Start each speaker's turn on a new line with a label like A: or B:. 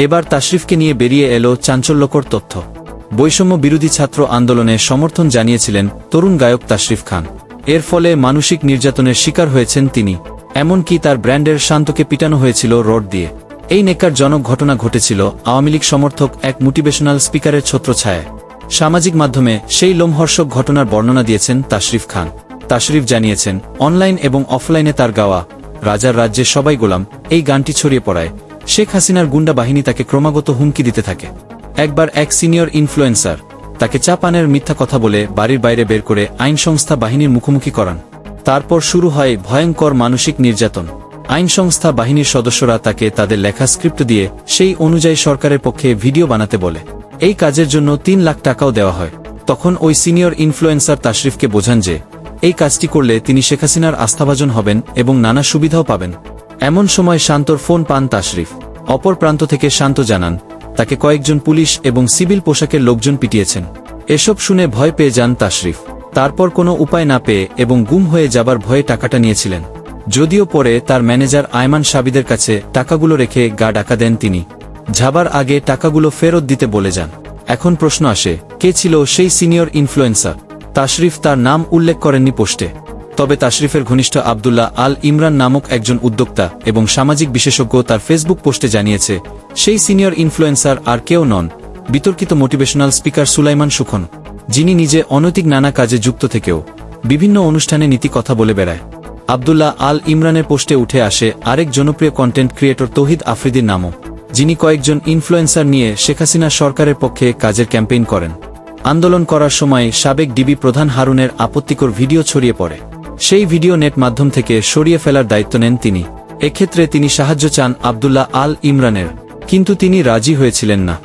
A: এবার তাশরিফকে নিয়ে বেরিয়ে এলো চাঞ্চল্যকর তথ্য। বৈষম্য বিরোধী ছাত্র আন্দোলনে সমর্থন জানিয়েছিলেন তরুণ গায়ক তাশরিফ খান। এর ফলে মানসিক নির্যাতনের শিকার হয়েছেন তিনি। এমনকি তার ব্র্যান্ডের শান্তকে পিটানো হয়েছিল রড দিয়ে। এই নেকারজনক ঘটনা ঘটেছিল আওয়ামী লীগ সমর্থক এক মোটিভেশনাল স্পিকারের ছত্রছায়ায়। সামাজিক মাধ্যমে সেই লোমহর্ষক ঘটনার বর্ণনা দিয়েছেন তাশরিফ খান। তাশরিফ জানিয়েছেন, অনলাইন এবং অফলাইনে তার গাওয়া রাজার রাজ্যে সবাই গোলাম এই গানটি ছড়িয়ে পড়ায় শেখ হাসিনার গুন্ডা বাহিনী তাকে ক্রমাগত হুমকি দিতে থাকে। একবার এক সিনিয়র ইনফ্লুয়েন্সার তাকে চা পানের মিথ্যা কথা বলে বাড়ির বাইরে বের করে আইন সংস্থা বাহিনীর মুখোমুখি করান। তারপর শুরু হয় ভয়ঙ্কর মানসিক নির্যাতন। আইন সংস্থা বাহিনীর সদস্যরা তাকে তাদের লেখা স্ক্রিপ্ট দিয়ে সেই অনুযায়ী সরকারের পক্ষে ভিডিও বানাতে বলে। এই কাজের জন্য 3 লাখ টাকাও দেওয়া হয়। তখন ওই সিনিয়র ইনফ্লুয়েন্সার তাশরিফকে বোঝান যে এই কাজটি করলে তিনি শেখ হাসিনার আস্থাভাজন হবেন এবং নানা সুবিধাও পাবেন। এমন সময় শান্তর ফোন পান তাশরিফ। অপর প্রান্ত থেকে শান্ত জানান, তাকে কয়েকজন পুলিশ এবং সিভিল পোশাকের লোকজন পিটিয়েছেন। এসব শুনে ভয় পেয়ে যান তাশরিফ। তারপর কোনো উপায় না পেয়ে এবং গুম হয়ে যাবার ভয়ে টাকাটা নিয়েছিলেন। যদিও পরে তার ম্যানেজার আয়মান সাবিদের কাছে টাকাগুলো রেখে গা ঢাকা দেন তিনি। যাবার আগে টাকাগুলো ফেরত দিতে বলে যান। এখন প্রশ্ন আসে, কে ছিল সেই সিনিয়র ইনফ্লুয়েন্সার? তাশরিফ তার নাম উল্লেখ করেননি পোস্টে। তবে তাশরিফের ঘনিষ্ঠ আব্দুল্লাহ আল ইমরান নামক একজন উদ্যোক্তা এবং সামাজিক বিশেষজ্ঞ তার ফেসবুক পোস্টে জানিয়েছে, সেই সিনিয়র ইনফ্লুয়েন্সার আর কেউ নন, বিতর্কিত মোটিভেশনাল স্পিকার সুলাইমান সুখন, যিনি নিজে অনৈতিক নানা কাজে যুক্ত থেকেও বিভিন্ন অনুষ্ঠানে নীতি কথা বলে বেড়ায়। আব্দুল্লাহ আল ইমরানের পোস্টে উঠে আসে আরেক জনপ্রিয় কন্টেন্ট ক্রিয়েটর তৌহিদ আফ্রিদির নামও, যিনি কয়েকজন ইনফ্লুয়েন্সার নিয়ে শেখ হাসিনা সরকারের পক্ষে কাজের ক্যাম্পেইন করেন। আন্দোলন করার সময় সাবেক ডিবি প্রধান হারুনের আপত্তিকর ভিডিও ছড়িয়ে পড়ে। সেই ভিডিও নেট মাধ্যম থেকে সরিয়ে ফেলার দায়িত্ব নেন তিনি। এক্ষেত্রে তিনি সাহায্য চান আব্দুল্লাহ আল ইমরানের, কিন্তু তিনি রাজি হয়েছিলেন না।